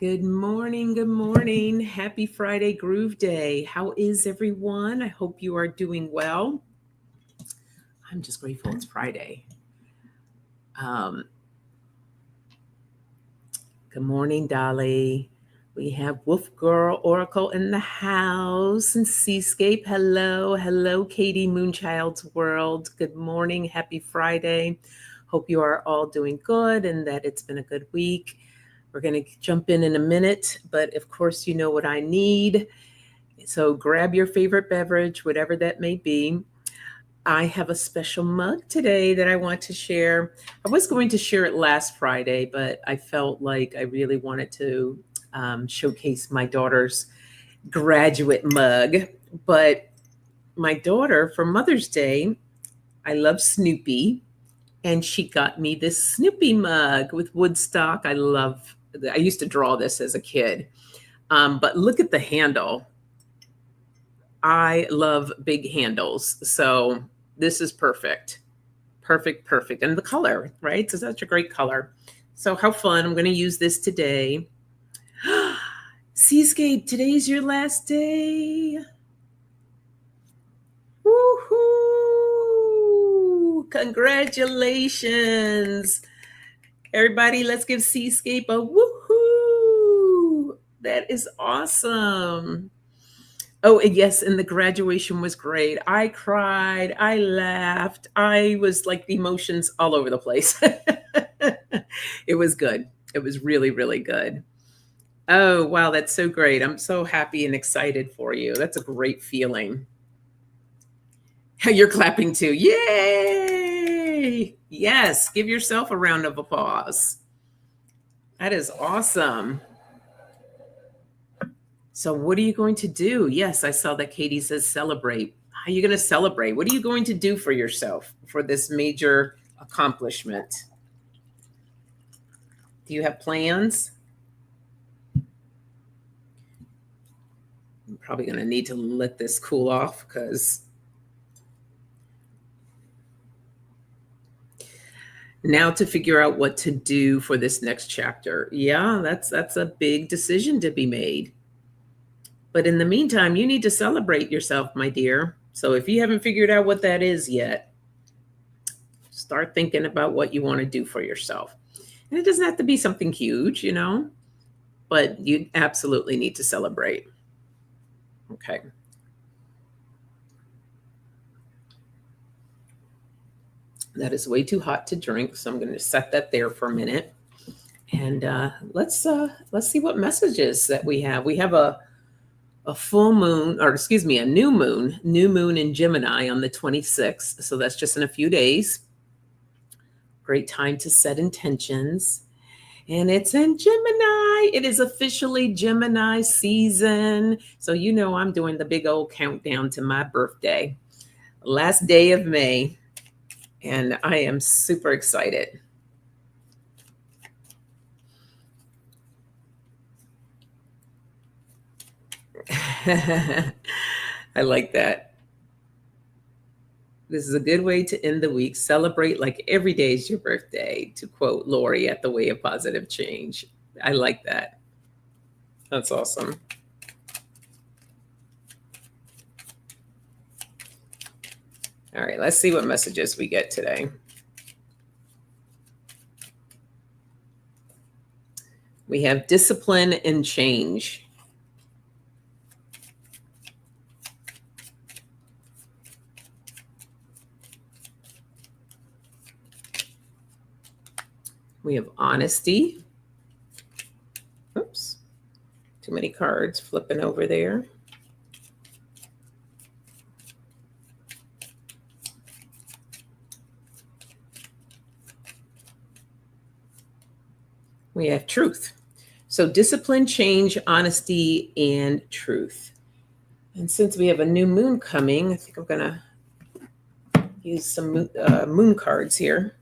Good morning. Good morning. Happy Friday Groove Day. How is everyone? I hope you are doing well. I'm just grateful it's Friday. Um, Good morning, Dolly. We have Wolf Girl Oracle in the house and Seascape. Hello. Hello, Katie Moonchild's World. Good morning. Happy Friday. Hope you are all doing good and that it's been a good week. We're going to jump in a minute, but of course, you know what I need. So grab your favorite beverage, whatever that may be. I have a special mug today that I want to share. I was going to share it last Friday, but I felt like I really wanted to showcase my daughter's graduate mug. But my daughter, for Mother's Day, I love Snoopy, and she got me this Snoopy mug with Woodstock. I used to draw this as a kid. But look at the handle. I love big handles. So this is perfect. Perfect, perfect. And the color, right? It's such a great color. So how fun. I'm going to use this today. Seascape, today's your last day. Woohoo! Congratulations. Everybody, let's give Seascape a woohoo. That is awesome. Oh, and yes, and the graduation was great. I cried, I laughed, I was like the emotions all over the place. It was good. It was really, really good. Oh, wow, that's so great. I'm so happy and excited for you. That's a great feeling. You're clapping too. Yay! Yes, give yourself a round of applause. That is awesome. So, what are you going to do? Yes, I saw that Katie says celebrate. How are you going to celebrate? What are you going to do for yourself for this major accomplishment? Do you have plans? I'm probably going to need to let this cool off because now to figure out what to do for this next chapter. Yeah, that's a big decision to be made. But in the meantime, you need to celebrate yourself, my dear. So if you haven't figured out what that is yet, start thinking about what you want to do for yourself. And it doesn't have to be something huge, but you absolutely need to celebrate. Okay. That is way too hot to drink, so I'm going to set that there for a minute. And let's see what messages that we have. We have a full moon, or excuse me, a new moon in Gemini on the 26th. So that's just in a few days. Great time to set intentions. And it's in Gemini. It is officially Gemini season. So I'm doing the big old countdown to my birthday. Last day of May. And I am super excited. I like that. This is a good way to end the week. Celebrate like every day is your birthday, to quote Lori at The Way of Positive Change. I like that. That's awesome. All right, let's see what messages we get today. We have discipline and change. We have honesty. Oops, too many cards flipping over there. We have truth. So discipline, change, honesty, and truth. And since we have a new moon coming, I think I'm going to use some moon cards here.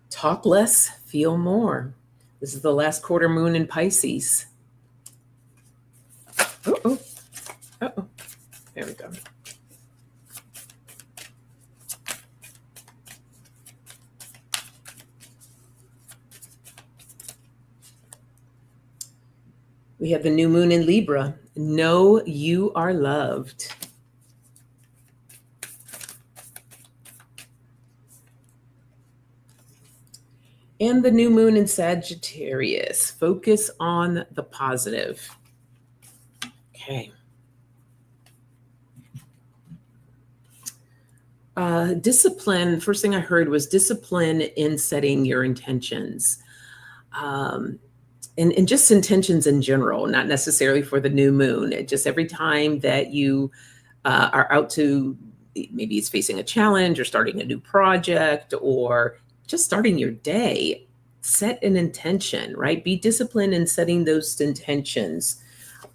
Talk less, feel more. This is the last quarter moon in Pisces. Oh, oh. There we go. We have the new moon in Libra. Know you are loved. And the new moon in Sagittarius. Focus on the positive. Okay. Discipline. First thing I heard was discipline in setting your intentions. And just intentions in general, not necessarily for the new moon. Just every time that you are out to, maybe it's facing a challenge or starting a new project or just starting your day, set an intention, right? Be disciplined in setting those intentions.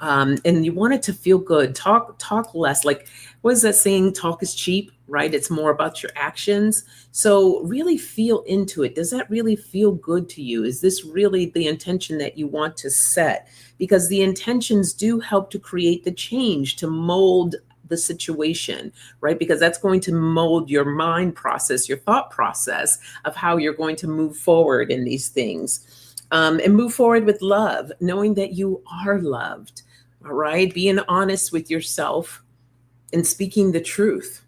And you want it to feel good. Talk less. Like, what is that saying? Talk is cheap, right? It's more about your actions. So really feel into it. Does that really feel good to you? Is this really the intention that you want to set? Because the intentions do help to create the change, to mold the situation, right? Because that's going to mold your mind process, your thought process of how you're going to move forward in these things. And move forward with love, knowing that you are loved. All right. Being honest with yourself and speaking the truth.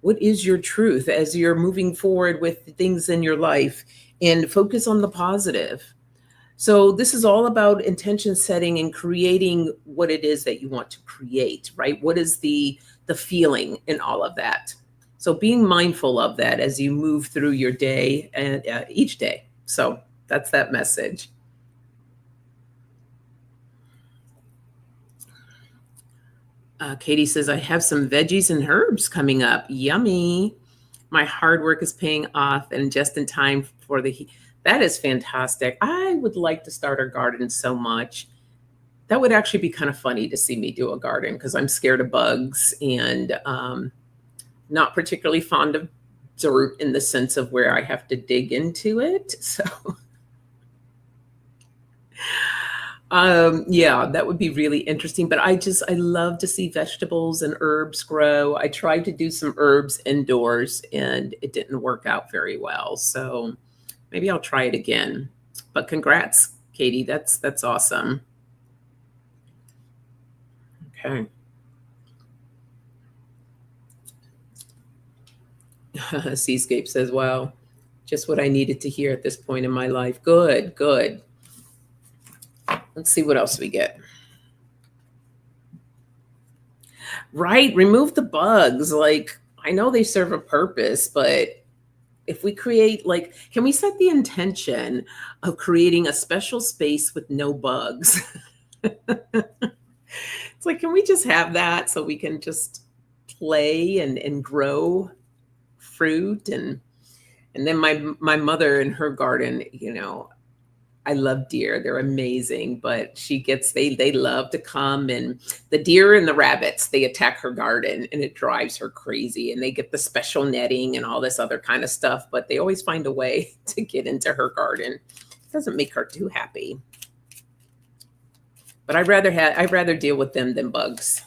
What is your truth as you're moving forward with things in your life, and focus on the positive? So this is all about intention setting and creating what it is that you want to create, right? What is the feeling in all of that? So being mindful of that as you move through your day and each day. So that's that message. Katie says, I have some veggies and herbs coming up. Yummy. My hard work is paying off and just in time for the heat. That is fantastic. I would like to start a garden so much. That would actually be kind of funny to see me do a garden because I'm scared of bugs and not particularly fond of dirt in the sense of where I have to dig into it. So yeah, that would be really interesting. But I love to see vegetables and herbs grow. I tried to do some herbs indoors and it didn't work out very well. So maybe I'll try it again. But congrats, Katie. That's awesome. Okay. Seascape says, wow, just what I needed to hear at this point in my life. Good, good. Let's see what else we get. Right. Remove the bugs. Like, I know they serve a purpose, but if we create, like, can we set the intention of creating a special space with no bugs? It's like, can we just have that so we can just play and grow fruit? And then my mother in her garden, I love deer. They're amazing, but they love to come, and the deer and the rabbits, they attack her garden and it drives her crazy, and they get the special netting and all this other kind of stuff, but they always find a way to get into her garden. It doesn't make her too happy. But I'd rather deal with them than bugs.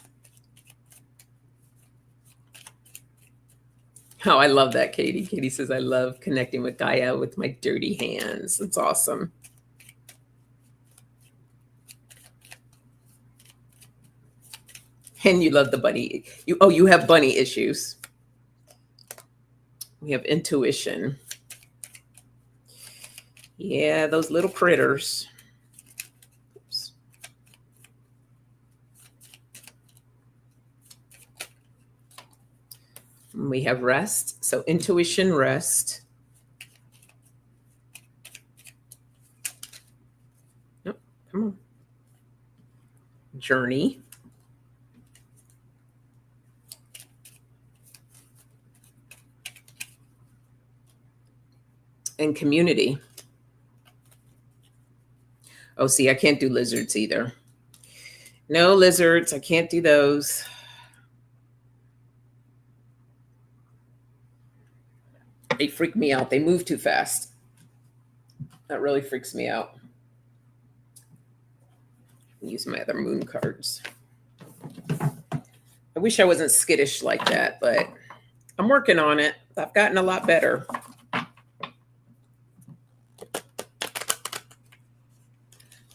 Oh, I love that, Katie. Katie says, I love connecting with Gaia with my dirty hands. That's awesome. And you love the bunny. You have bunny issues. We have intuition. Yeah, those little critters. Oops. We have rest. So intuition, rest. Nope, come on. Journey. And community. Oh, see, I can't do lizards either. No lizards. I can't do those. They freak me out. They move too fast. That really freaks me out. Use my other moon cards. I wish I wasn't skittish like that, but I'm working on it. I've gotten a lot better.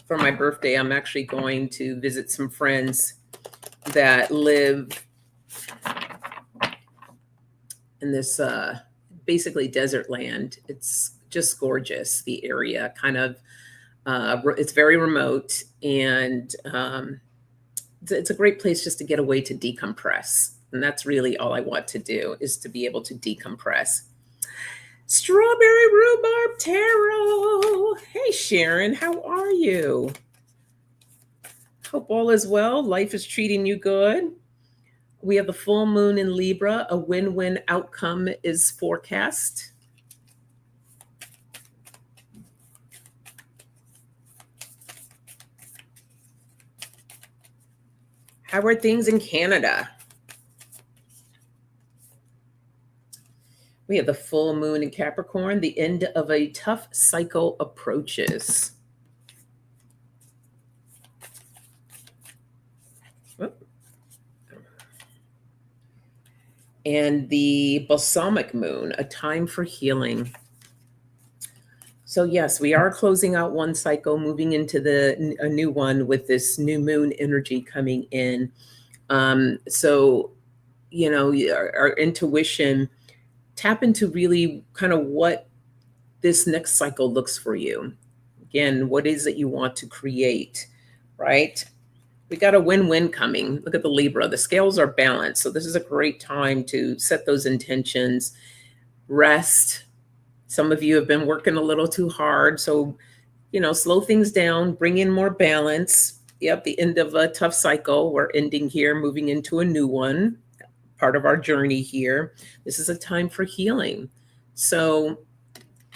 For my birthday, I'm actually going to visit some friends that live in this basically desert land. It's just gorgeous, the area. Kind of, it's very remote, and it's a great place just to get away to decompress. And that's really all I want to do, is to be able to decompress. Strawberry rhubarb taro. Hey, Sharon, how are you? Hope all is well. Life is treating you good. We have the full moon in Libra. A win-win outcome is forecast. How are things in Canada? We have the full moon in Capricorn. The end of a tough cycle approaches. And the balsamic moon, a time for healing. So yes, we are closing out one cycle, moving into a new one with this new moon energy coming in. So, you know, our intuition, tap into really kind of what this next cycle looks for you. Again, what is it you want to create, right? We got a win-win coming. Look at the Libra. The scales are balanced. So this is a great time to set those intentions, rest. Some of you have been working a little too hard. So, you know, slow things down, bring in more balance. Yep, the end of a tough cycle. We're ending here, moving into a new one, part of our journey here. This is a time for healing. So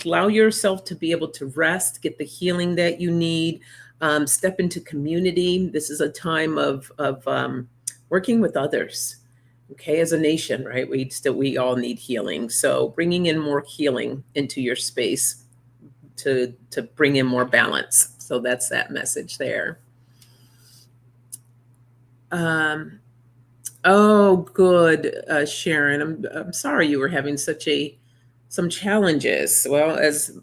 allow yourself to be able to rest, get the healing that you need. Step into community. This is a time of working with others. Okay, as a nation, right? We all need healing. So bringing in more healing into your space to bring in more balance. So that's that message there. Oh, good, Sharon. I'm sorry you were having some challenges. Well, as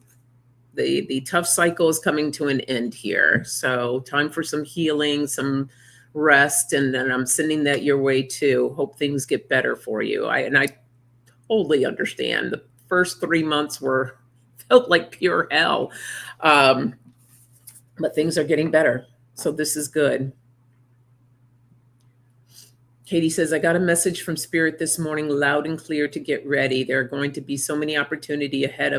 the tough cycle is coming to an end here. So time for some healing, some rest, and then I'm sending that your way too. Hope things get better for you. I totally understand. The first 3 months felt like pure hell. But things are getting better. So this is good. Katie says, I got a message from Spirit this morning, loud and clear, to get ready. There are going to be so many opportunities ahead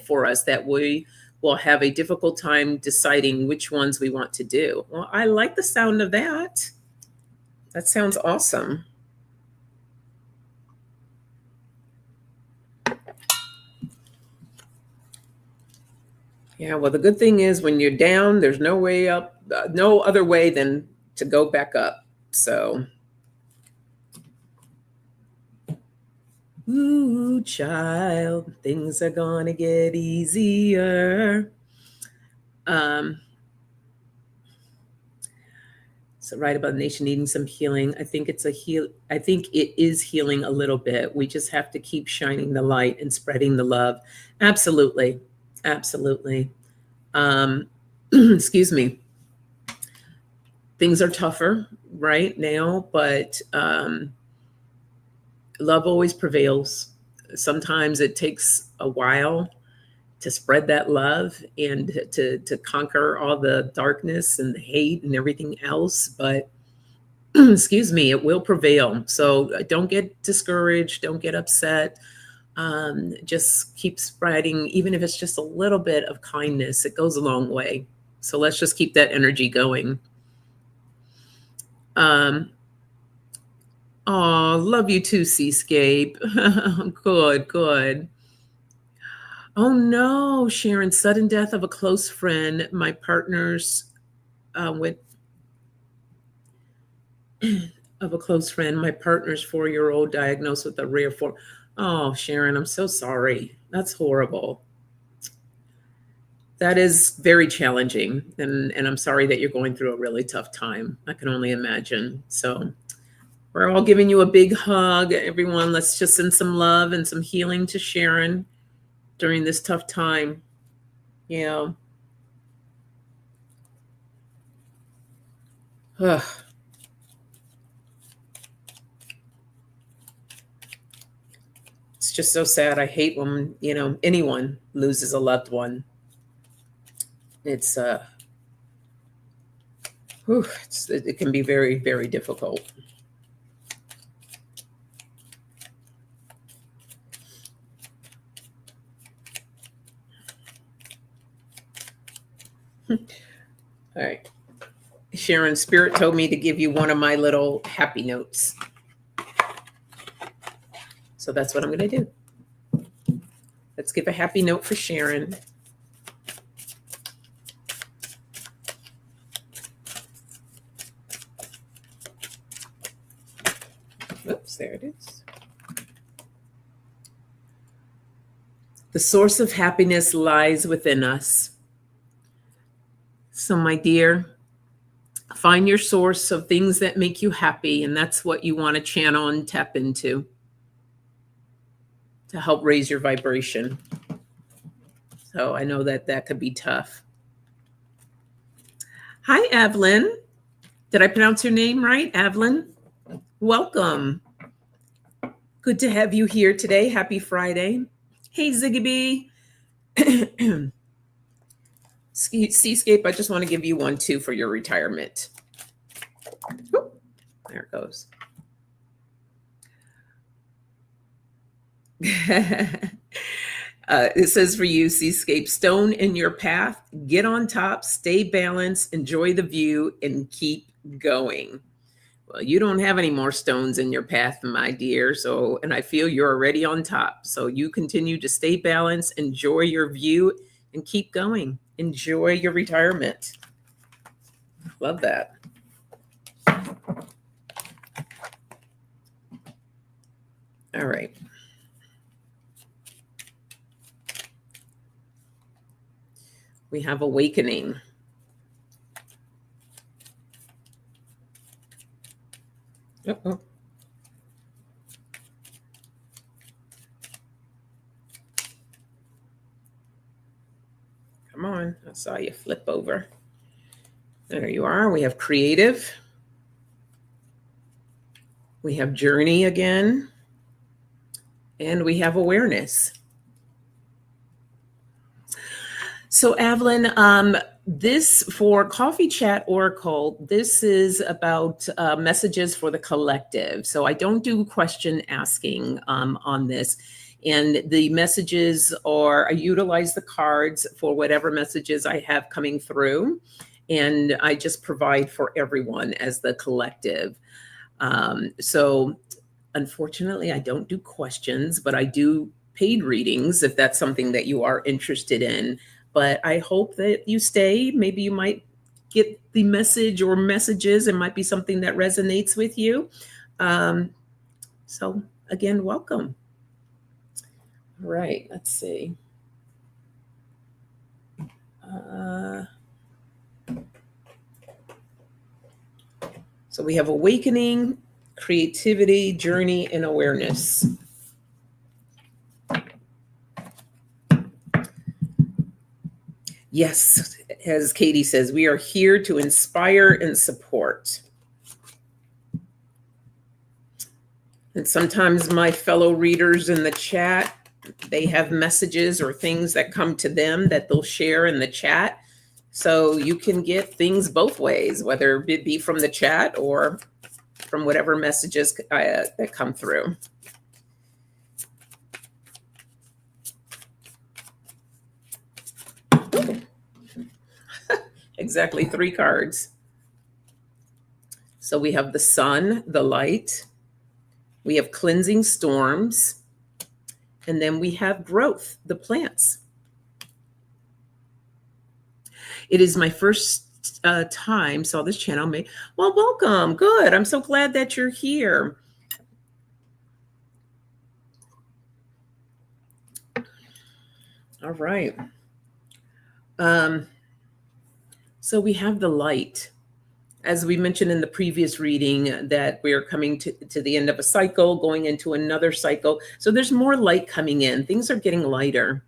for us that we will have a difficult time deciding which ones we want to do. Well, I like the sound of that. That sounds awesome. Yeah, well, the good thing is when you're down, there's no way up, no other way than to go back up. So, ooh, child, things are gonna get easier. So right about the nation needing some healing. I think I think it is healing a little bit. We just have to keep shining the light and spreading the love. Absolutely. Absolutely. Excuse me. Things are tougher right now, but love always prevails. Sometimes it takes a while to spread that love and to conquer all the darkness and the hate and everything else. But excuse me, it will prevail. So don't get discouraged. Don't get upset. Just keep spreading, even if it's just a little bit of kindness. It goes a long way. So let's just keep that energy going. Oh, love you too, Seascape. Good, good. Oh no, Sharon, sudden death of a close friend. My partner's of a close friend. My partner's 4-year-old diagnosed with a rare form. Oh, Sharon, I'm so sorry. That's horrible. that is very challenging. And I'm sorry that you're going through a really tough time. I can only imagine. So we're all giving you a big hug. Everyone, let's just send some love and some healing to Sharon during this tough time. Yeah. Ugh. It's just so sad. I hate when, anyone loses a loved one. It's it can be very, very difficult. All right. Sharon, Spirit told me to give you one of my little happy notes. So that's what I'm going to do. Let's give a happy note for Sharon. Oops, there it is. The source of happiness lies within us. So, my dear, find your source of things that make you happy, and that's what you want to channel and tap into to help raise your vibration. So I know that that could be tough. Hi, Evelyn. Did I pronounce your name right? Evelyn? Welcome. Good to have you here today. Happy Friday. Hey, Ziggy. Seascape, I just want to give you one, too, for your retirement. Oop, there it goes. It says for you, Seascape, stone in your path, get on top, stay balanced, enjoy the view, and keep going. Well, you don't have any more stones in your path, my dear. So, and I feel you're already on top. So you continue to stay balanced, enjoy your view, and keep going. Enjoy your retirement. Love that. All right. We have awakening. Uh-oh. Come on, I saw you flip over. There you are. We have creative. We have journey again. And we have awareness. So, Evelyn, this for Coffee Chat Oracle, this is about messages for the collective. So I don't do question asking on this. And the messages are, I utilize the cards for whatever messages I have coming through. And I just provide for everyone as the collective. So unfortunately, I don't do questions, but I do paid readings if that's something that you are interested in. But I hope that you stay. Maybe you might get the message or messages. It might be something that resonates with you. So again, welcome. All right, let's see. So we have awakening, creativity, journey, and awareness. Yes, as Katie says, we are here to inspire and support. And sometimes my fellow readers in the chat, they have messages or things that come to them that they'll share in the chat. So you can get things both ways, whether it be from the chat or from whatever messages that come through. Exactly 3 cards. So we have the sun, the light. We have cleansing storms. And then we have growth, the plants. It is my first time saw this channel. Well, welcome. Good. I'm so glad that you're here. All right. So we have the light. As we mentioned in the previous reading, that we are coming to the end of a cycle, going into another cycle. So there's more light coming in. Things are getting lighter.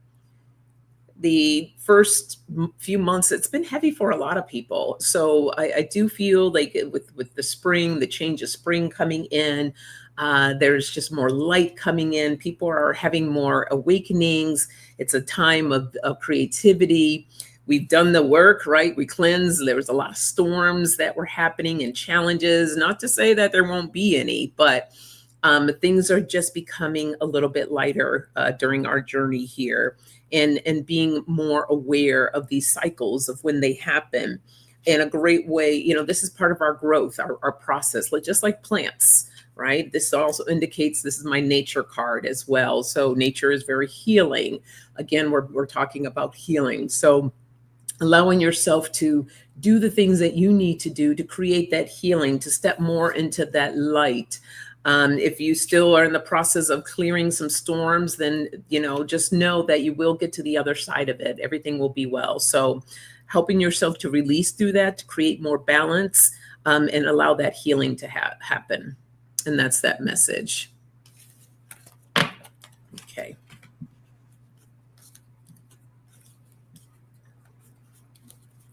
The first few months, it's been heavy for a lot of people. So I do feel like with the spring, the change of spring coming in, there's just more light coming in. People are having more awakenings. It's a time of creativity. We've done the work, right? We cleansed. There was a lot of storms that were happening and challenges. Not to say that there won't be any, but things are just becoming a little bit lighter during our journey here, and being more aware of these cycles of when they happen in a great way. This is part of our growth, our process, just like plants, right? This also indicates, this is my nature card as well. So nature is very healing. Again, we're talking about healing. So allowing yourself to do the things that you need to do to create that healing, to step more into that light. If you still are in the process of clearing some storms, then, just know that you will get to the other side of it. Everything will be well. So helping yourself to release through that, to create more balance, and allow that healing to happen. And that's that message. Okay.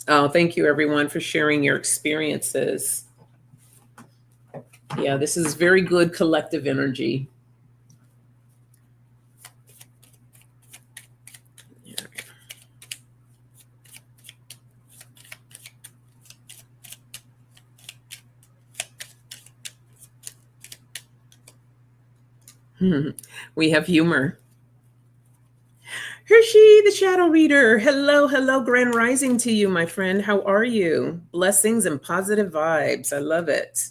Oh, thank you everyone for sharing your experiences. Yeah, this is very good collective energy. We have humor. Hershey, the shadow reader. Hello, grand rising to you, my friend. How are you? Blessings and positive vibes. I love it.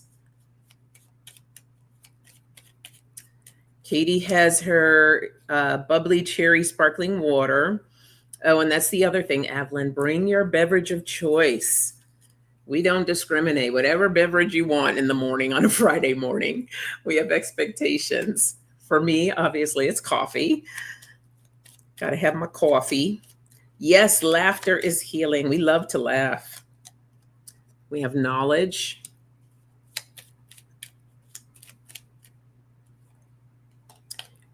Katie has her bubbly cherry sparkling water. Oh, and that's the other thing, Evelyn. Bring your beverage of choice. We don't discriminate. Whatever beverage you want in the morning on a Friday morning, we have expectations. For me, obviously, it's coffee. Got to have my coffee. Yes, laughter is healing. We love to laugh. We have knowledge.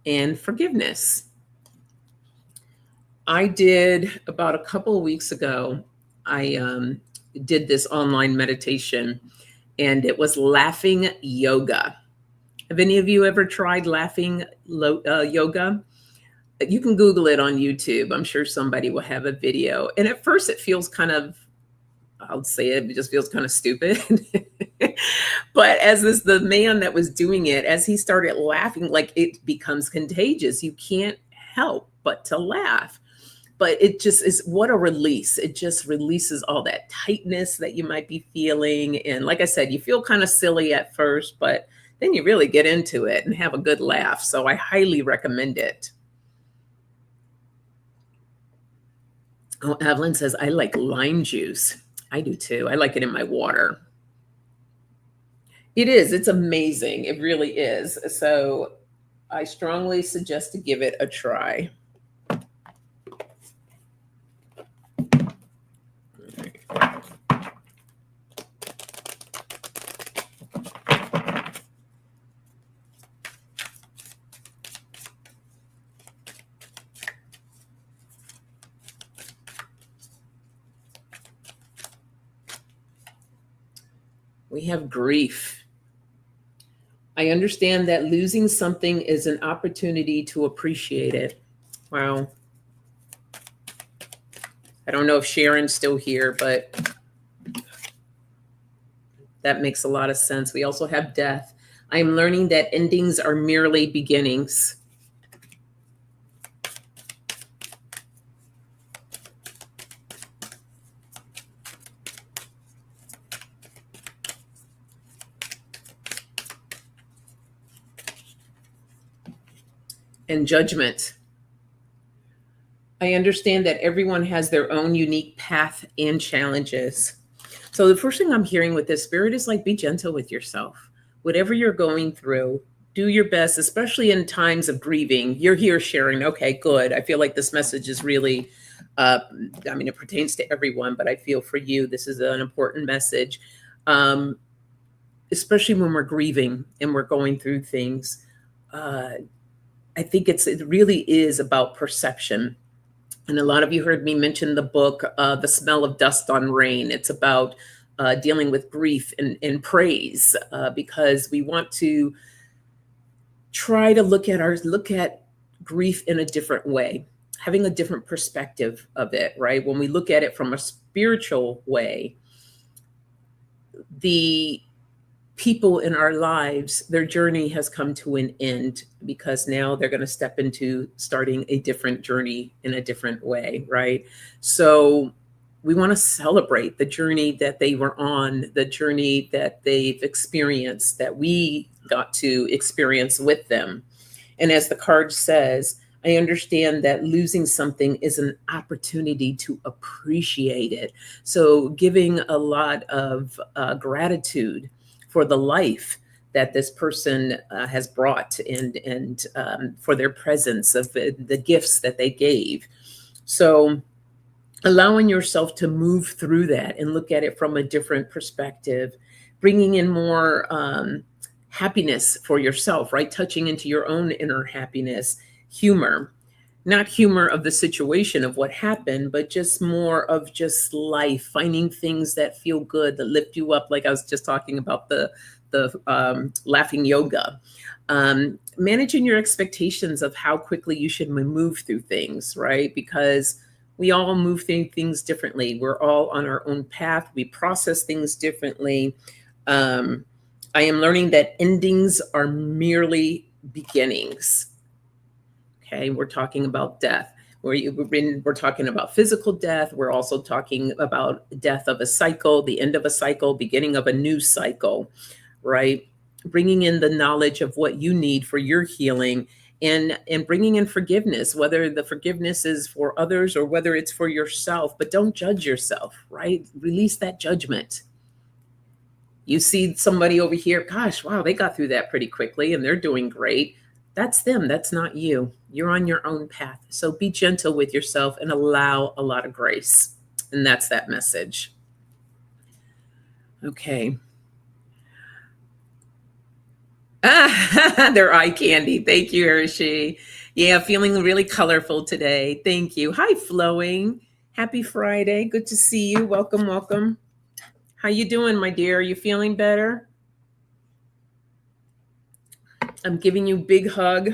And forgiveness. I did about a couple of weeks ago, I did this online meditation, and it was laughing yoga. Have any of you ever tried laughing yoga? You can Google it on YouTube. I'm sure somebody will have a video. And at first it feels kind of, I'll say it just feels kind of stupid. But as the man that was doing it, as he started laughing, like, it becomes contagious. You can't help but to laugh. But it just is, what a release. It just releases all that tightness that you might be feeling. And like I said, you feel kind of silly at first, but then you really get into it and have a good laugh. So I highly recommend it. Oh, Evelyn says, I like lime juice. I do too. I like it in my water. It is. It's amazing. It really is. So I strongly suggest to give it a try. We have grief. I understand that losing something is an opportunity to appreciate it. Wow. I don't know if Sharon's still here, but that makes a lot of sense. We also have death. I am learning that endings are merely beginnings. And judgment. I understand that everyone has their own unique path and challenges. So the first thing I'm hearing with this, Spirit, is like, be gentle with yourself. Whatever you're going through, do your best, especially in times of grieving. You're here sharing. Okay, good. I feel like this message is really I mean, it pertains to everyone, but I feel for you, this is an important message, especially when we're grieving and we're going through things. I think it really is about perception. And a lot of you heard me mention the book, The Smell of Dust on Rain. It's about dealing with grief and praise, because we want to try to look at grief in a different way, having a different perspective of it, right? When we look at it from a spiritual way, the people in our lives, their journey has come to an end because now they're going to step into starting a different journey in a different way, right? So we want to celebrate the journey that they were on, the journey that they've experienced, that we got to experience with them. And as the card says, I understand that losing something is an opportunity to appreciate it. So giving a lot of gratitude for the life that this person has brought, and for their presence, of the gifts that they gave. So allowing yourself to move through that and look at it from a different perspective, bringing in more happiness for yourself, right? Touching into your own inner happiness, humor, not humor of the situation of what happened, but just more of just life, finding things that feel good, that lift you up. Like I was just talking about the laughing yoga, managing your expectations of how quickly you should move through things, right? Because we all move through things differently. We're all on our own path. We process things differently. I am learning that endings are merely beginnings. Okay, we're talking about death. We're talking about physical death. We're also talking about death of a cycle, the end of a cycle, beginning of a new cycle, right? Bringing in the knowledge of what you need for your healing, and bringing in forgiveness, whether the forgiveness is for others or whether it's for yourself. But don't judge yourself, right? Release that judgment. You see somebody over here, gosh, wow, they got through that pretty quickly and they're doing great. That's them. That's not you. You're on your own path. So be gentle with yourself and allow a lot of grace. And that's that message. Okay. They're eye candy. Thank you, Hershey. Yeah, feeling really colorful today. Thank you. Hi, Flowing. Happy Friday. Good to see you. Welcome, welcome. How you doing, my dear? Are you feeling better? I'm giving you a big hug.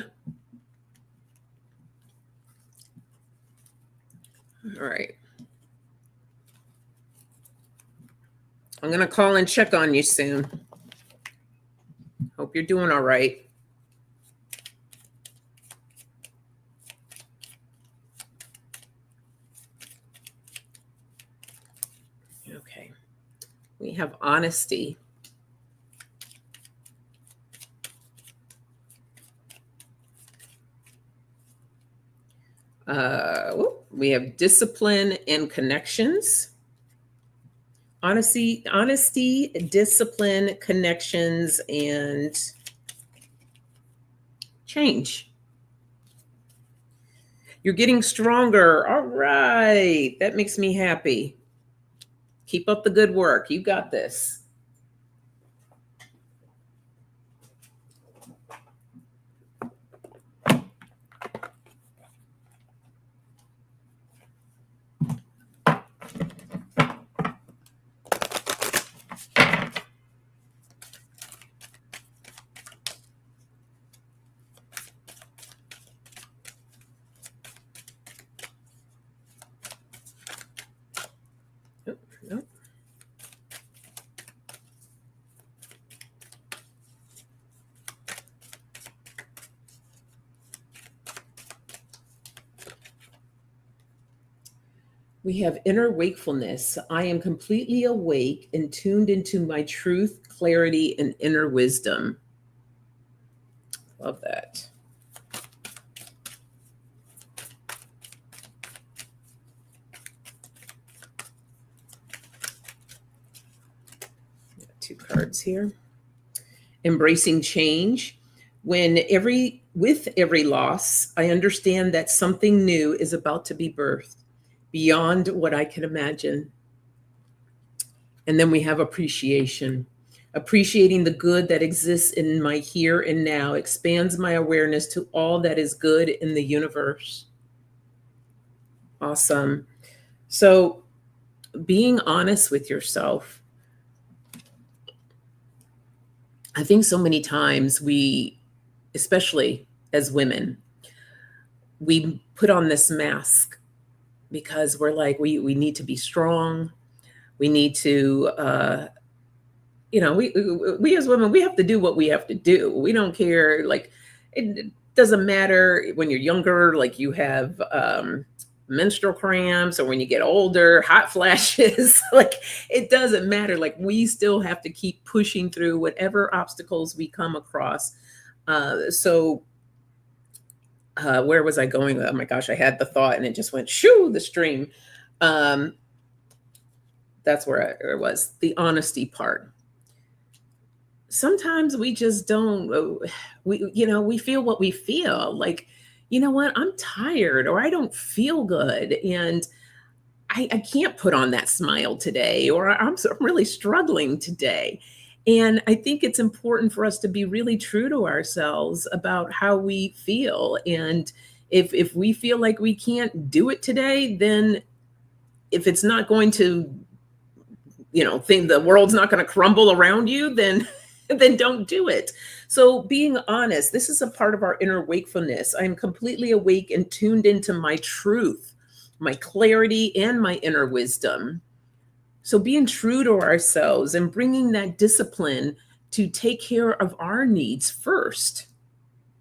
All right. I'm going to call and check on you soon. Hope you're doing all right. Okay. We have honesty. We have discipline and connections. Honesty, discipline, connections, and change. You're getting stronger. All right. That makes me happy. Keep up the good work. You got this. Nope. We have inner wakefulness. I am completely awake and tuned into my truth, clarity, and inner wisdom. Love that. Got 2 cards here. Embracing change. With every loss, I understand that something new is about to be birthed. beyond what I can imagine. And then we have appreciation. Appreciating the good that exists in my here and now expands my awareness to all that is good in the universe. Awesome. So, being honest with yourself. I think so many times we, especially as women, we put on this mask because we're like, we need to be strong. We need to, we as women, we have to do what we have to do. We don't care. Like, it doesn't matter when you're younger, like you have menstrual cramps, or when you get older, hot flashes. Like, it doesn't matter. Like, we still have to keep pushing through whatever obstacles we come across. Where was I going? Oh my gosh, I had the thought and it just went shoo, the stream. That's where it was, the honesty part. Sometimes we just don't, we feel what we feel. Like, you know what, I'm tired, or I don't feel good, and I can't put on that smile today, or I'm really struggling today. And I think it's important for us to be really true to ourselves about how we feel. And if we feel like we can't do it today, then if it's not going to, think the world's not going to crumble around you, then then don't do it. So being honest, this is a part of our inner wakefulness. I'm completely awake and tuned into my truth, my clarity, and my inner wisdom. So being true to ourselves and bringing that discipline to take care of our needs first.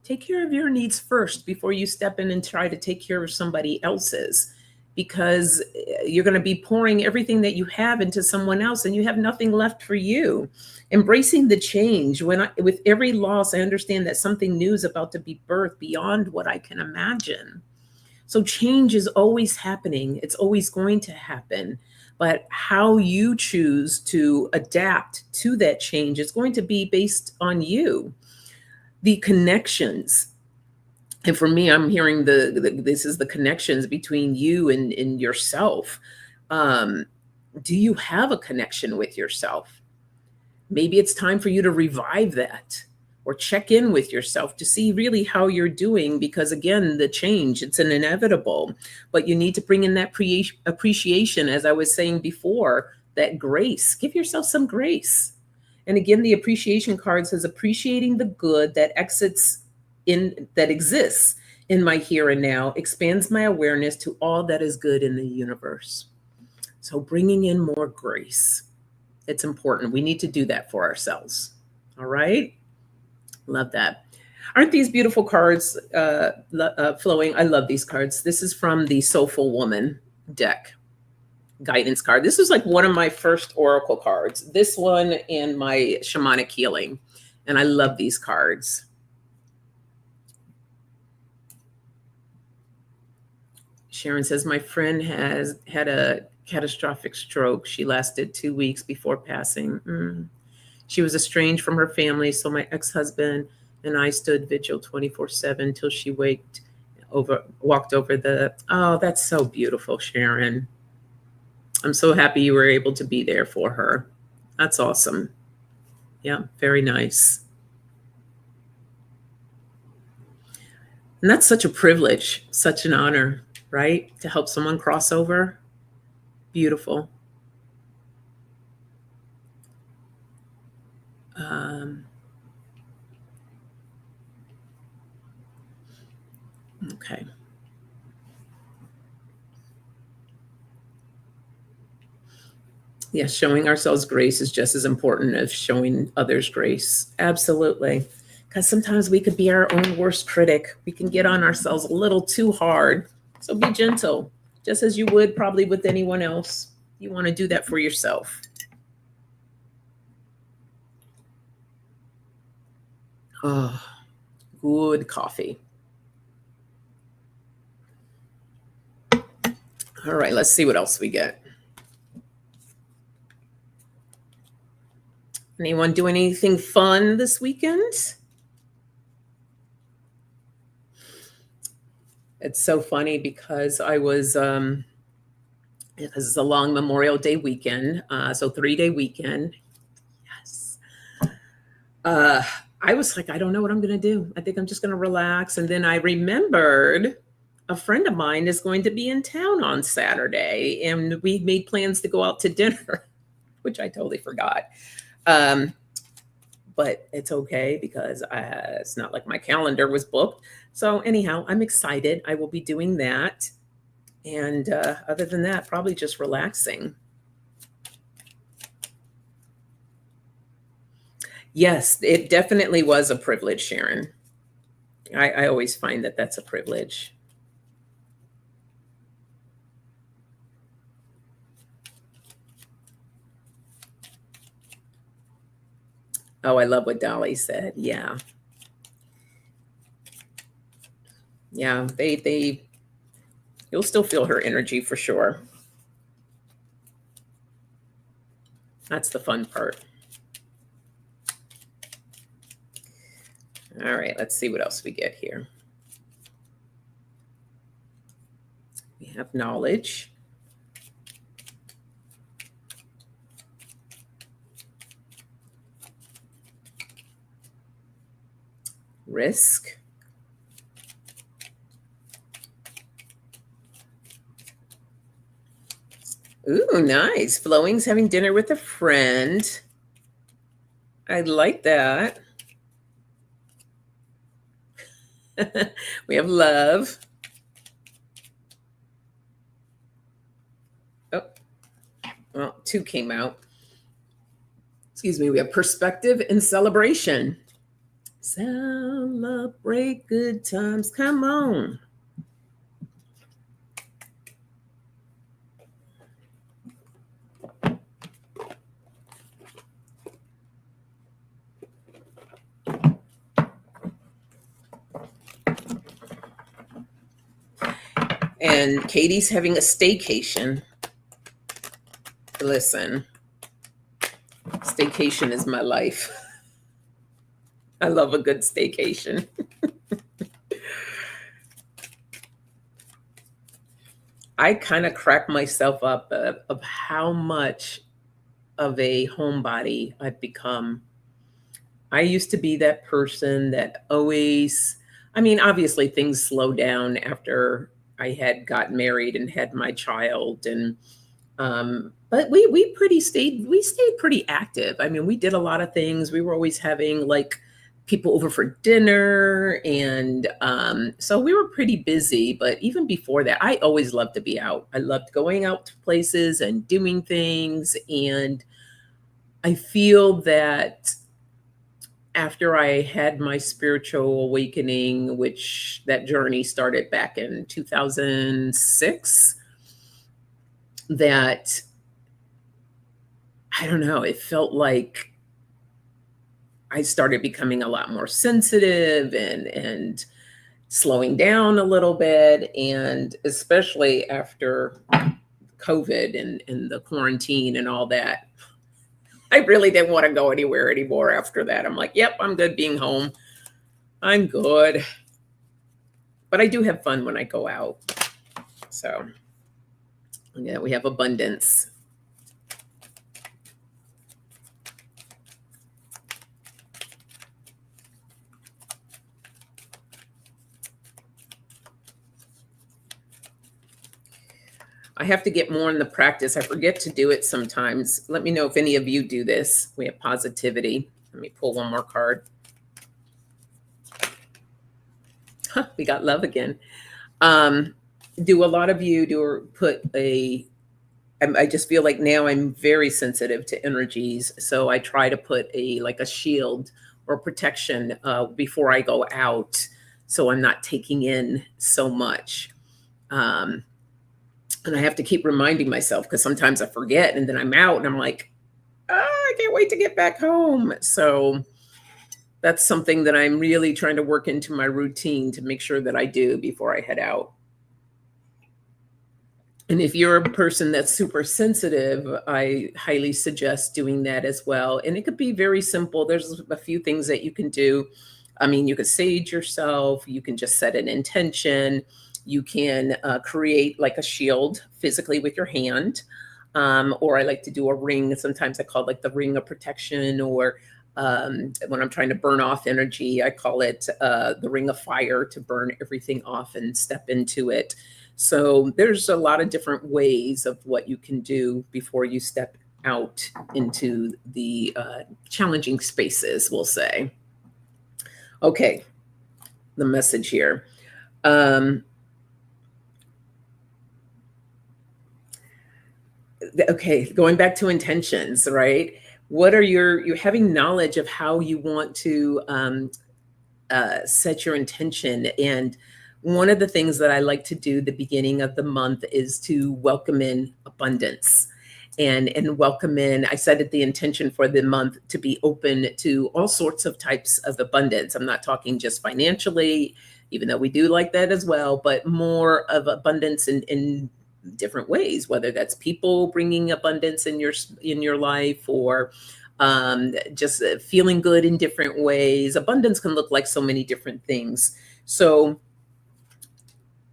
Take care of your needs first before you step in and try to take care of somebody else's, because you're going to be pouring everything that you have into someone else and you have nothing left for you. Embracing the change. With every loss, I understand that something new is about to be birthed beyond what I can imagine. So change is always happening. It's always going to happen. But how you choose to adapt to that change is going to be based on you. The connections. And for me, I'm hearing this is the connections between you and yourself. Do you have a connection with yourself? Maybe it's time for you to revive that, or check in with yourself to see really how you're doing, because again, the change, it's an inevitable, but you need to bring in that appreciation, as I was saying before, that grace. Give yourself some grace. And again, the appreciation card says appreciating the good that exists in my here and now expands my awareness to all that is good in the universe. So bringing in more grace. It's important. We need to do that for ourselves. All right. Love that. Aren't these beautiful cards flowing? I love these cards. This is from the Soulful Woman deck guidance card. This is like one of my first oracle cards. This one and my shamanic healing. And I love these cards. Sharon says, my friend has had a catastrophic stroke. She lasted 2 weeks before passing. She was estranged from her family, so my ex-husband and I stood vigil 24/7 till she walked over the. Oh, that's so beautiful, Sharon. I'm so happy you were able to be there for her. That's awesome. Yeah, very nice. And that's such a privilege, such an honor, right? To help someone cross over. Beautiful. Okay. Yes, showing ourselves grace is just as important as showing others grace. Absolutely. Because sometimes we could be our own worst critic. We can get on ourselves a little too hard. So be gentle, just as you would probably with anyone else. You want to do that for yourself. Oh, good coffee. All right, let's see what else we get. Anyone doing anything fun this weekend? It's so funny because I was because it's a long Memorial Day weekend. So 3-day weekend. Yes. Uh, I was like, I don't know what I'm going to do. I think I'm just going to relax. And then I remembered a friend of mine is going to be in town on Saturday, and we made plans to go out to dinner, which I totally forgot. Um, but it's okay because it's not like my calendar was booked. So, anyhow, I'm excited. I will be doing that. And other than that, probably just relaxing. Yes, it definitely was a privilege, Sharon. I always find that that's a privilege. Oh, I love what Dolly said. Yeah. Yeah, you'll still feel her energy for sure. That's the fun part. All right, let's see what else we get here. We have knowledge. Risk. Ooh, nice. Flowing's having dinner with a friend. I like that. We have love. Oh, well, 2 came out. Excuse me. We have perspective and celebration. Celebrate good times. Come on. And Katie's having a staycation. Listen, staycation is my life. I love a good staycation. I kind of crack myself up of how much of a homebody I've become. I used to be that person that always, I mean, obviously things slowed down after I had got married and had my child, and but we stayed pretty active. I mean, we did a lot of things. We were always having like people over for dinner, and so we were pretty busy. But even before that, I always loved to be out. I loved going out to places and doing things, and I feel that after I had my spiritual awakening, which that journey started back in 2006, that I don't know, it felt like I started becoming a lot more sensitive and slowing down a little bit. And especially after COVID and the quarantine and all that, I really didn't want to go anywhere anymore after that. I'm like, yep, I'm good being home. I'm good. But I do have fun when I go out. So, yeah, we have abundance. I have to get more in the practice. I forget to do it sometimes. Let me know if any of you do this. We have positivity. Let me pull one more card. Huh, we got love again. Do a lot of you I just feel like now I'm very sensitive to energies. So I try to put a shield or protection before I go out, so I'm not taking in so much. And I have to keep reminding myself because sometimes I forget and then I'm out and I'm like, oh, I can't wait to get back home. So that's something that I'm really trying to work into my routine to make sure that I do before I head out. And if you're a person that's super sensitive, I highly suggest doing that as well. And it could be very simple. There's a few things that you can do. I mean, you could sage yourself, you can just set an intention. You can create like a shield physically with your hand. Or I like to do a ring. Sometimes I call it like the ring of protection, or when I'm trying to burn off energy, I call it the ring of fire, to burn everything off and step into it. So there's a lot of different ways of what you can do before you step out into the challenging spaces, we'll say. Okay, the message here. Okay, going back to intentions, right? What are you're having knowledge of how you want to set your intention. And one of the things that I like to do the beginning of the month is to welcome in abundance, and welcome in, I set it the intention for the month to be open to all sorts of types of abundance. I'm not talking just financially, even though we do like that as well, but more of abundance in different ways, whether that's people bringing abundance in your life, or just feeling good in different ways. Abundance can look like so many different things. So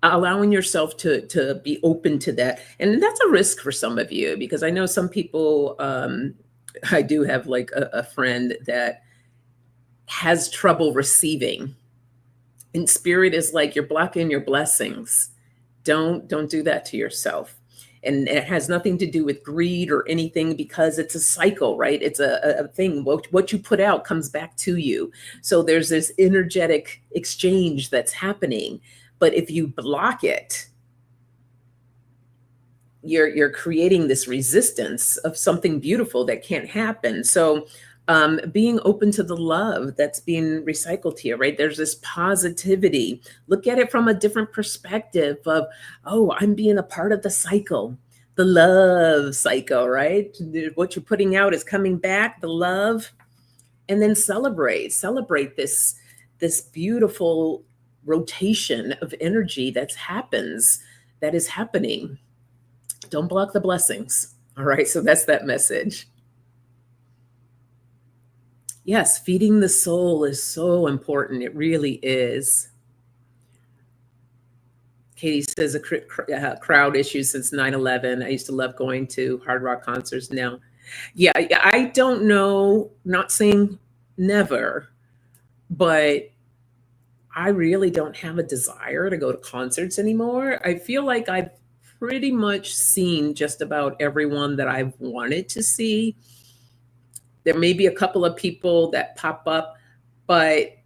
allowing yourself to be open to that, and that's a risk for some of you, because I know some people. I do have like a friend that has trouble receiving, and spirit is like, you're blocking your blessings. Don't do that to yourself. And it has nothing to do with greed or anything, because it's a cycle, right? It's a thing. What you put out comes back to you. So there's this energetic exchange that's happening. But if you block it, you're creating this resistance of something beautiful that can't happen. So being open to the love that's being recycled here, right? There's this positivity. Look at it from a different perspective of, oh, I'm being a part of the cycle, the love cycle, right? What you're putting out is coming back, the love, and then celebrate this beautiful rotation of energy that is happening. Don't block the blessings. All right. So that's that message. Yes, feeding the soul is so important. It really is. Katie says a crowd issue since 9/11. I used to love going to hard rock concerts now. Yeah, I don't know, not saying never, but I really don't have a desire to go to concerts anymore. I feel like I've pretty much seen just about everyone that I've wanted to see. There may be a couple of people that pop up, but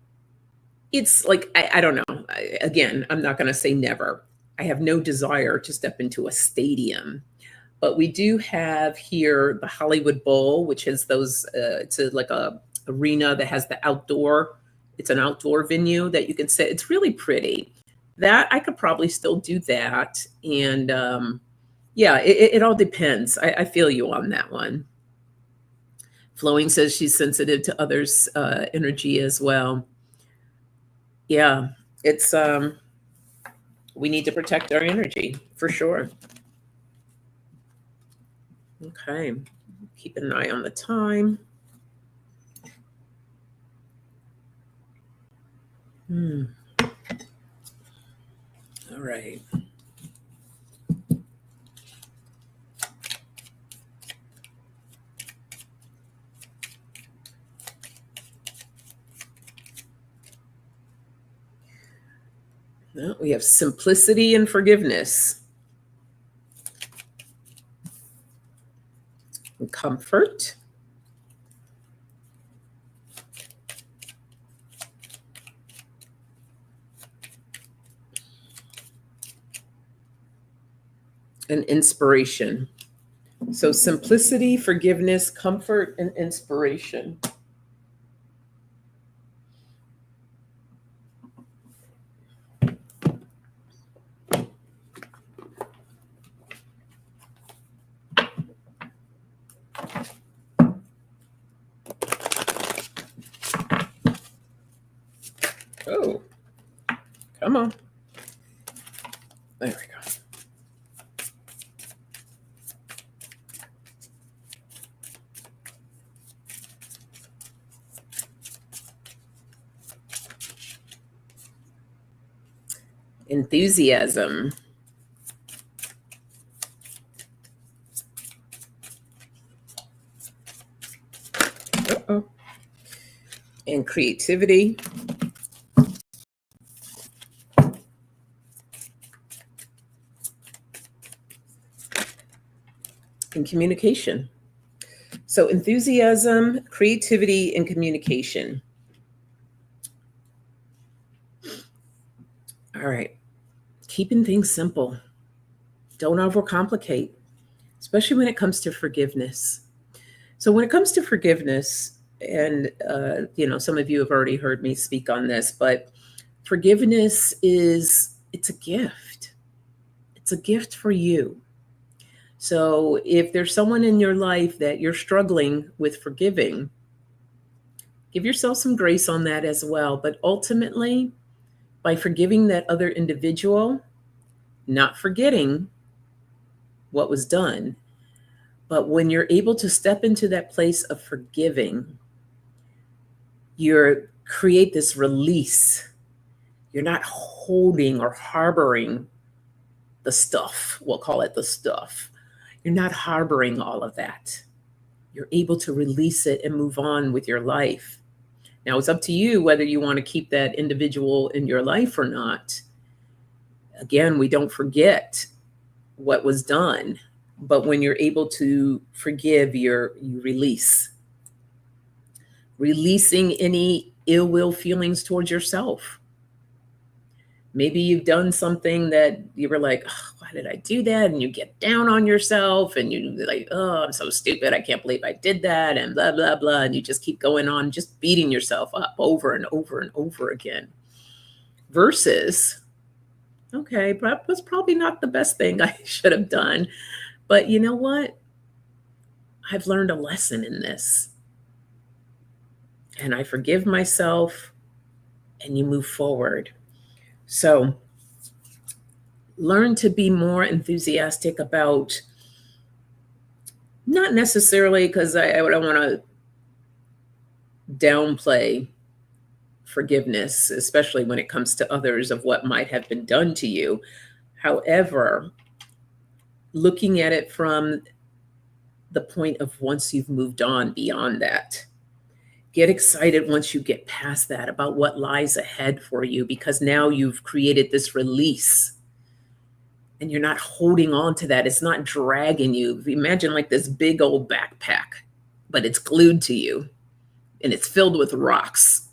it's like, I don't know. Again, I'm not going to say never. I have no desire to step into a stadium, but we do have here the Hollywood Bowl, which has those, it's like a arena that has the outdoor, it's an outdoor venue that you can sit. It's really pretty. That I could probably still do that. And yeah, it all depends. I feel you on that one. Flowing says she's sensitive to others' energy as well. Yeah, it's we need to protect our energy for sure. Okay, keep an eye on the time. All right. Now we have simplicity and forgiveness. And comfort. And inspiration. So simplicity, forgiveness, comfort, and inspiration. Oh, come on. There we go. Enthusiasm. Uh-oh. And creativity. And communication. So enthusiasm, creativity, and communication. All right. Keeping things simple. Don't overcomplicate, especially when it comes to forgiveness. So when it comes to forgiveness, and some of you have already heard me speak on this, but forgiveness it's a gift. It's a gift for you. So if there's someone in your life that you're struggling with forgiving, give yourself some grace on that as well. But ultimately, by forgiving that other individual, not forgetting what was done, but when you're able to step into that place of forgiving, you create this release. You're not holding or harboring the stuff. We'll call it the stuff. You're not harboring all of that. You're able to release it and move on with your life. Now, it's up to you whether you want to keep that individual in your life or not. Again, we don't forget what was done, but when you're able to forgive, you release. Releasing any ill will feelings towards yourself. Maybe you've done something that you were like, oh, why did I do that? And you get down on yourself and you're like, oh, I'm so stupid. I can't believe I did that and blah, blah, blah. And you just keep going on, just beating yourself up over and over and over again. Versus, okay, that was probably not the best thing I should have done. But you know what? I've learned a lesson in this. And I forgive myself, and you move forward. So learn to be more enthusiastic about, not necessarily because I don't want to downplay forgiveness, especially when it comes to others of what might have been done to you. However, looking at it from the point of once you've moved on beyond that. Get excited once you get past that about what lies ahead for you, because now you've created this release and you're not holding on to that. It's not dragging you. Imagine like this big old backpack, but it's glued to you and it's filled with rocks.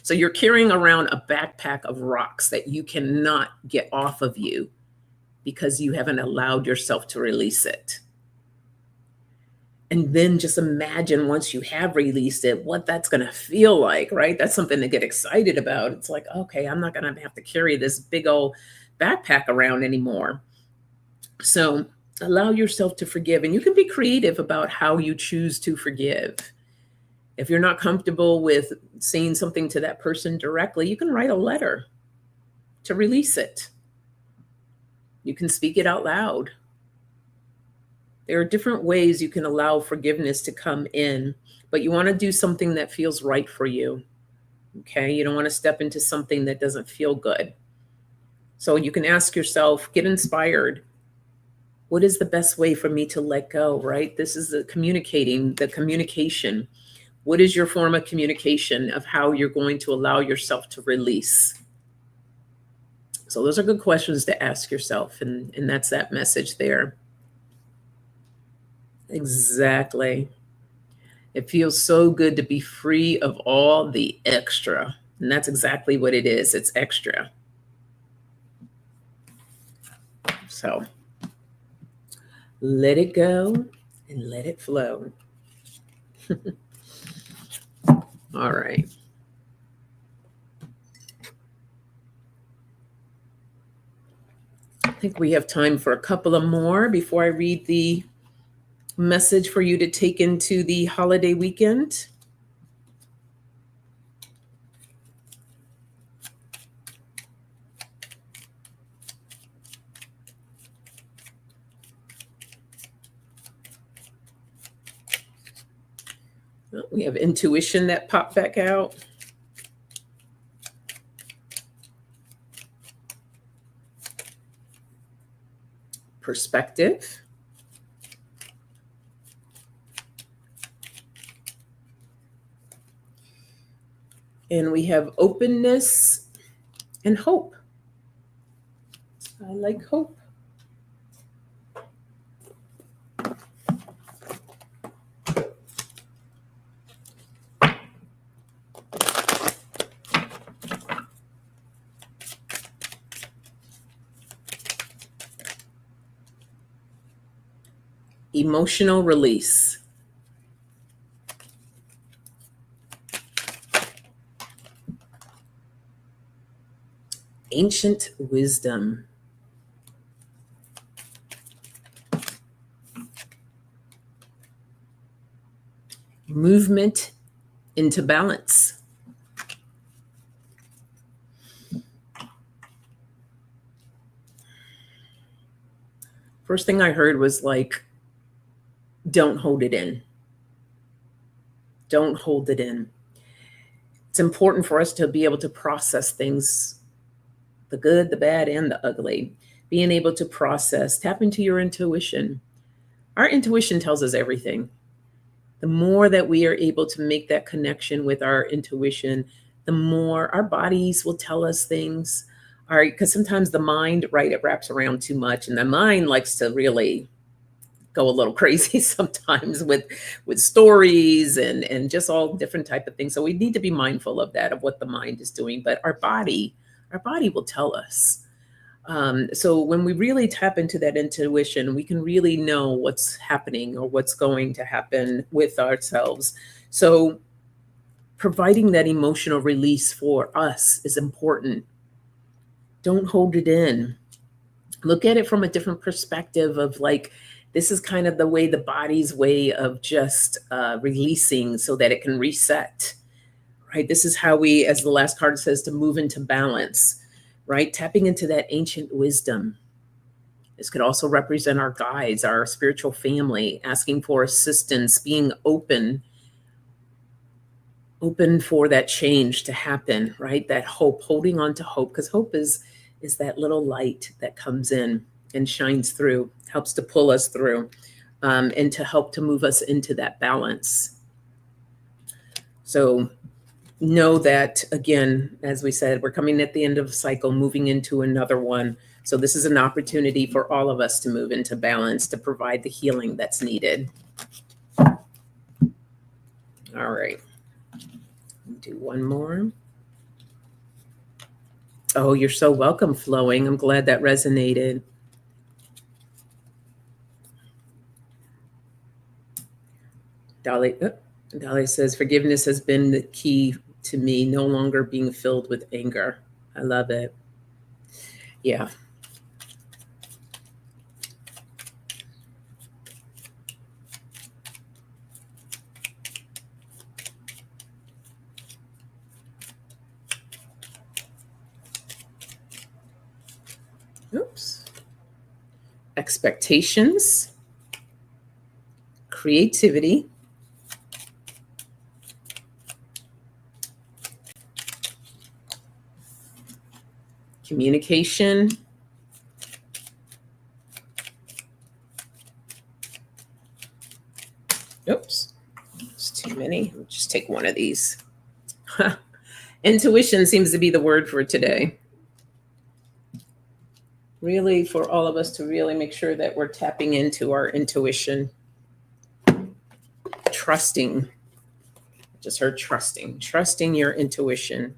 So you're carrying around a backpack of rocks that you cannot get off of you because you haven't allowed yourself to release it. And then just imagine once you have released it, what that's going to feel like, right? That's something to get excited about. It's like, okay, I'm not going to have to carry this big old backpack around anymore. So allow yourself to forgive, and you can be creative about how you choose to forgive. If you're not comfortable with saying something to that person directly, you can write a letter to release it. You can speak it out loud. There are different ways you can allow forgiveness to come in, but you want to do something that feels right for you. Okay? You don't want to step into something that doesn't feel good. So you can ask yourself, get inspired. What is the best way for me to let go, right? This is the communication. What is your form of communication of how you're going to allow yourself to release? So those are good questions to ask yourself, and that's that message there. Exactly. It feels so good to be free of all the extra. And that's exactly what it is. It's extra. So let it go and let it flow. All right. I think we have time for a couple of more before I read the message for you to take into the holiday weekend. We have intuition that popped back out. perspective, and we have openness and hope. I like hope. Emotional release. Ancient wisdom. Movement into balance. First thing I heard was like, don't hold it in. Don't hold it in. It's important for us to be able to process things, the good, the bad, and the ugly. Being able to process, tap into your intuition. Our intuition tells us everything. The more that we are able to make that connection with our intuition, the more our bodies will tell us things. All right, because sometimes the mind, right, it wraps around too much, and the mind likes to really go a little crazy sometimes with stories and just all different type of things. So we need to be mindful of that, of what the mind is doing. But our body will tell us. So when we really tap into that intuition, we can really know what's happening or what's going to happen with ourselves. So providing that emotional release for us is important. Don't hold it in. Look at it from a different perspective of like, this is kind of the way, the body's way of just releasing so that it can reset, right? This is how we, as the last card says, to move into balance, right? Tapping into that ancient wisdom. This could also represent our guides, our spiritual family, asking for assistance, being open for that change to happen, right? That hope, holding on to hope, because hope is that little light that comes in and shines through, helps to pull us through, and to help to move us into that balance. So know that, again, as we said, we're coming at the end of a cycle, moving into another one. So this is an opportunity for all of us to move into balance, to provide the healing that's needed. All right. Do one more. Oh, you're so welcome, Flowing. I'm glad that resonated. Dolly says, forgiveness has been the key to me, no longer being filled with anger. I love it. Yeah. Oops. Expectations, creativity, communication, oops, it's too many. I'll just take one of these. Intuition seems to be the word for today. Really, for all of us to really make sure that we're tapping into our intuition. Trusting. I just heard trusting your intuition.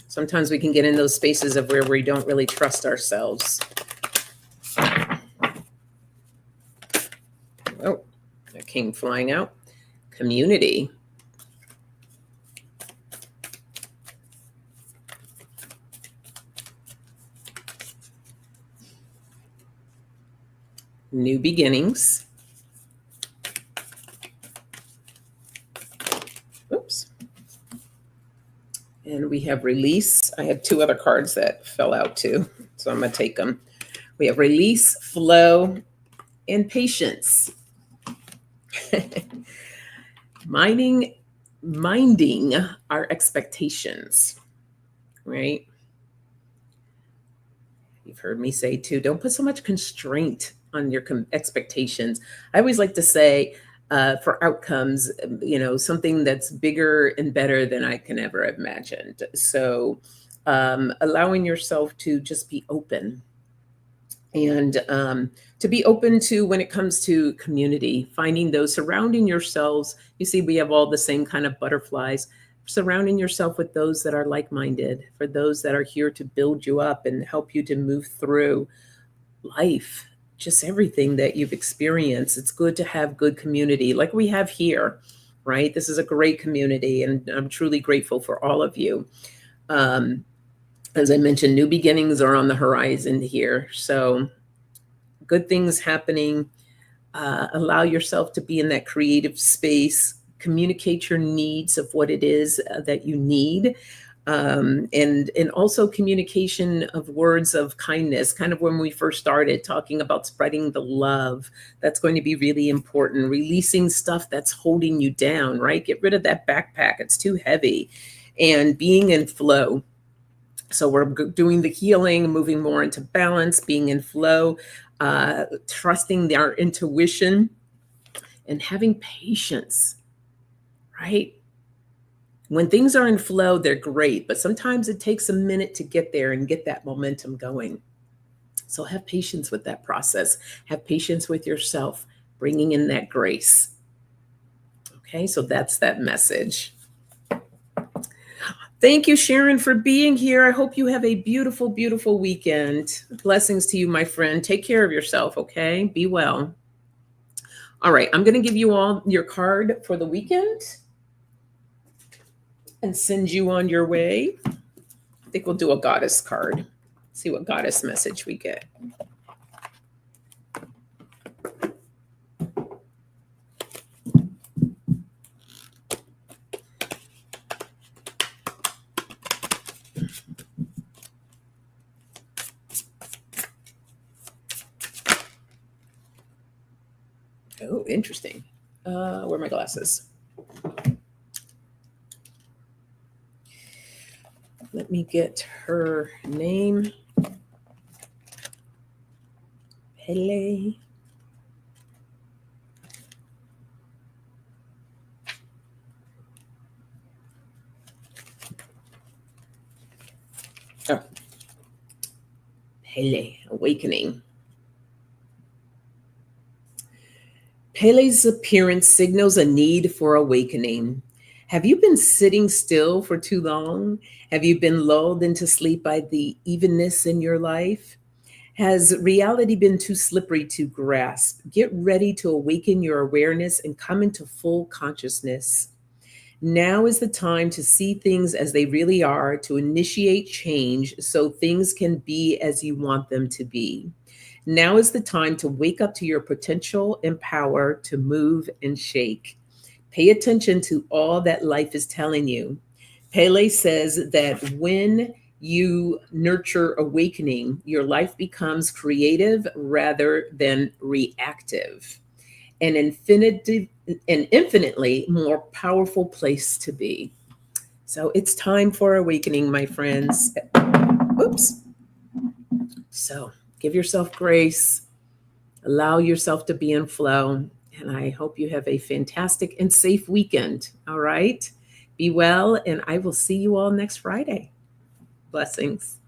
Sometimes we can get in those spaces of where we don't really trust ourselves. Oh, that came flying out. Community. New beginnings. Oops. And we have release. I had two other cards that fell out too, so I'm going to take them. We have release, flow, and patience. Minding our expectations, right? you've heard me say too, don't put so much constraint on your expectations. I always like to say, for outcomes, something that's bigger and better than I can ever have imagined. So, allowing yourself to just be open and to be open to when it comes to community, finding those surrounding yourselves. You see, we have all the same kind of butterflies. Surrounding yourself with those that are like minded, for those that are here to build you up and help you to move through life, just everything that you've experienced. It's good to have good community like we have here, right? This is a great community, and I'm truly grateful for all of you. As I mentioned, new beginnings are on the horizon here. So good things happening. Allow yourself to be in that creative space. Communicate your needs of what it is that you need. And also communication of words of kindness, kind of when we first started talking about spreading the love. That's going to be really important. Releasing stuff that's holding you down, right? Get rid of that backpack. It's too heavy. And being in flow. So we're doing the healing, moving more into balance, being in flow, trusting our intuition, and having patience, right? When things are in flow, they're great, but sometimes it takes a minute to get there and get that momentum going. So have patience with that process. Have patience with yourself, bringing in that grace. Okay, so that's that message. Thank you, Sharon, for being here. I hope you have a beautiful, beautiful weekend. Blessings to you, my friend. Take care of yourself, okay? Be well. All right, I'm going to give you all your card for the weekend and send you on your way. I think we'll do a goddess card. See what goddess message we get. Oh, interesting. Where are my glasses? Let me get her name. Pele. Oh. Pele, awakening. Pele's appearance signals a need for awakening. Have you been sitting still for too long? Have you been lulled into sleep by the evenness in your life? Has reality been too slippery to grasp? Get ready to awaken your awareness and come into full consciousness. Now is the time to see things as they really are, to initiate change so things can be as you want them to be. Now is the time to wake up to your potential and power to move and shake. Pay attention to all that life is telling you. Pele says that when you nurture awakening, your life becomes creative rather than reactive. An infinitely more powerful place to be. So it's time for awakening, my friends. Oops. So give yourself grace, allow yourself to be in flow, and I hope you have a fantastic and safe weekend. All right. Be well, and I will see you all next Friday. Blessings.